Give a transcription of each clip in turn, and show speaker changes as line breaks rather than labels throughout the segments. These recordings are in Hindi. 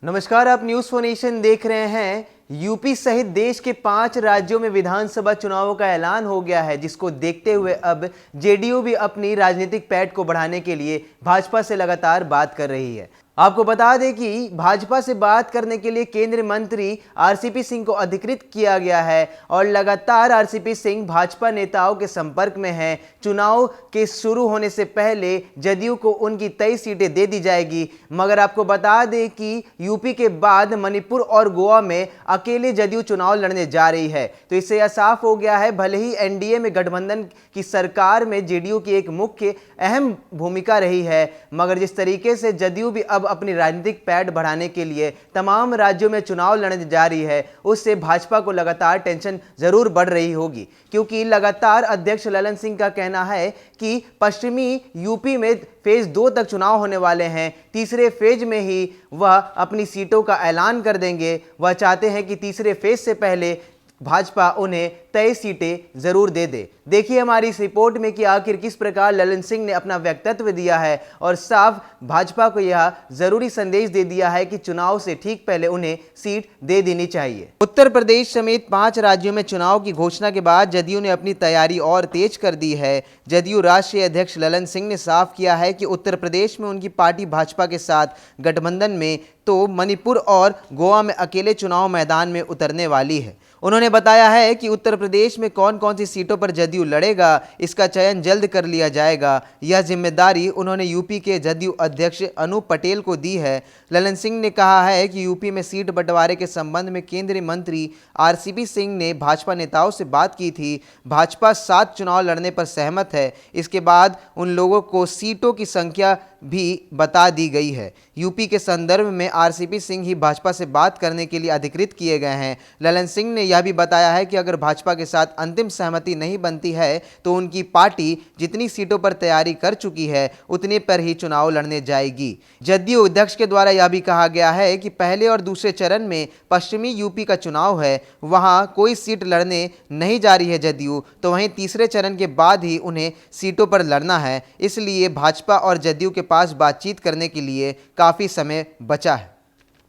नमस्कार, आप न्यूज़ फॉर नेशन देख रहे हैं। यूपी सहित देश के 5 राज्यों में विधानसभा चुनावों का ऐलान हो गया है, जिसको देखते हुए अब जेडीयू भी अपनी राजनीतिक पैठ को बढ़ाने के लिए भाजपा से लगातार बात कर रही है। आपको बता दें कि भाजपा से बात करने के लिए केंद्रीय मंत्री आरसीपी सिंह को अधिकृत किया गया है और लगातार आरसीपी सिंह भाजपा नेताओं के संपर्क में हैं। चुनाव के शुरू होने से पहले जदयू को उनकी 23 सीटें दे दी जाएगी, मगर आपको बता दें कि यूपी के बाद मणिपुर और गोवा में अकेले जदयू चुनाव लड़ने जा रही है। तो इससे यह साफ हो गया है, भले ही एनडीए में गठबंधन की सरकार में जेडीयू की एक मुख्य अहम भूमिका रही है, मगर जिस तरीके से जदयू भी अब अपनी राजनीतिक पैठ बढ़ाने के लिए तमाम राज्यों में चुनाव लड़ने जा रही है, उससे भाजपा को लगातार टेंशन जरूर बढ़ रही होगी, क्योंकि लगातार अध्यक्ष ललन सिंह का कहना है कि पश्चिमी यूपी में फेज 2 तक चुनाव होने वाले हैं। तीसरे फेज में ही वह अपनी सीटों का ऐलान कर देंगे। वह चाहते हैं कि तीसरे फेज से पहले भाजपा उन्हें 23 सीटें जरूर दे दे। देखिए हमारी इस रिपोर्ट में कि आखिर किस प्रकार ललन सिंह ने अपना वक्तव्य दिया है और साफ भाजपा को यह जरूरी संदेश दे दिया है कि चुनाव से ठीक पहले उन्हें सीट दे देनी चाहिए। उत्तर प्रदेश समेत 5 राज्यों में चुनाव की घोषणा के बाद जदयू ने अपनी तैयारी और तेज कर दी है। जदयू राष्ट्रीय अध्यक्ष ललन सिंह ने साफ किया है कि उत्तर प्रदेश में उनकी पार्टी भाजपा के साथ गठबंधन में तो मणिपुर और गोवा में अकेले चुनाव मैदान में उतरने वाली है। उन्होंने बताया है कि उत्तर प्रदेश में कौन कौन सी सीटों पर जदयू लड़ेगा, इसका चयन जल्द कर लिया जाएगा। यह जिम्मेदारी उन्होंने यूपी के जदयू अध्यक्ष अनूप पटेल को दी है। ललन सिंह ने कहा है कि यूपी में सीट बंटवारे के संबंध में केंद्रीय मंत्री आरसीपी सिंह ने भाजपा नेताओं से बात की थी। भाजपा 7 चुनाव लड़ने पर सहमत है। इसके बाद उन लोगों को सीटों की संख्या भी बता दी गई है। यूपी के संदर्भ में आरसीपी सिंह ही भाजपा से बात करने के लिए अधिकृत किए गए हैं। ललन सिंह ने यह भी बताया है कि अगर भाजपा के साथ अंतिम सहमति नहीं बनती है तो उनकी पार्टी जितनी सीटों पर तैयारी कर चुकी है उतने पर ही चुनाव लड़ने जाएगी। जदयू अध्यक्ष के द्वारा यह भी कहा गया है कि पहले और दूसरे चरण में पश्चिमी यूपी का चुनाव है, वहां कोई सीट लड़ने नहीं जा रही है जदयू, तो वहीं तीसरे चरण के बाद ही उन्हें सीटों पर लड़ना है। इसलिए भाजपा और जदयू के पास बातचीत करने के लिए काफी समय बचा है।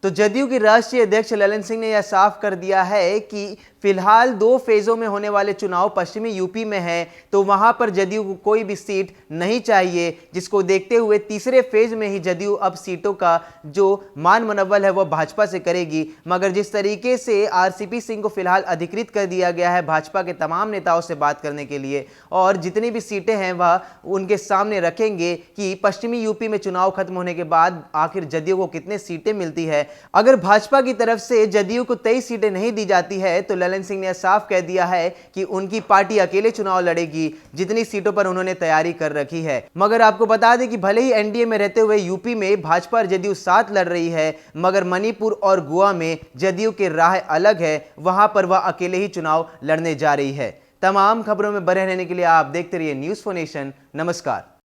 तो जदयू के राष्ट्रीय अध्यक्ष ललन सिंह ने यह साफ कर दिया है कि फिलहाल 2 फेजों में होने वाले चुनाव पश्चिमी यूपी में हैं, तो वहां पर जदयू को कोई भी सीट नहीं चाहिए, जिसको देखते हुए तीसरे फेज में ही जदयू अब सीटों का जो मान मनवल है वह भाजपा से करेगी। मगर जिस तरीके से आरसीपी सिंह को फिलहाल अधिकृत कर दिया गया है भाजपा के तमाम नेताओं से बात करने के लिए, और जितनी भी सीटें हैं वह उनके सामने रखेंगे कि पश्चिमी यूपी में चुनाव खत्म होने के बाद आखिर जदयू को कितने सीटें मिलती है। अगर भाजपा की तरफ से जदयू को 23 सीटें नहीं दी जाती है तो ललन सिंह ने साफ कह दिया है कि उनकी पार्टी अकेले चुनाव लड़ेगी, जितनी सीटों पर उन्होंने तैयारी कर रखी है। मगर आपको बता दें कि भले ही एनडीए में रहते हुए यूपी में भाजपा और जदयू साथ लड़ रही है, मगर मणिपुर और गोवा में जदयू की राह अलग है, वहां पर वह अकेले ही चुनाव लड़ने जा रही है। तमाम खबरों में बने रहने के लिए आप देखते रहिए न्यूज़ फॉर नेशन। नमस्कार।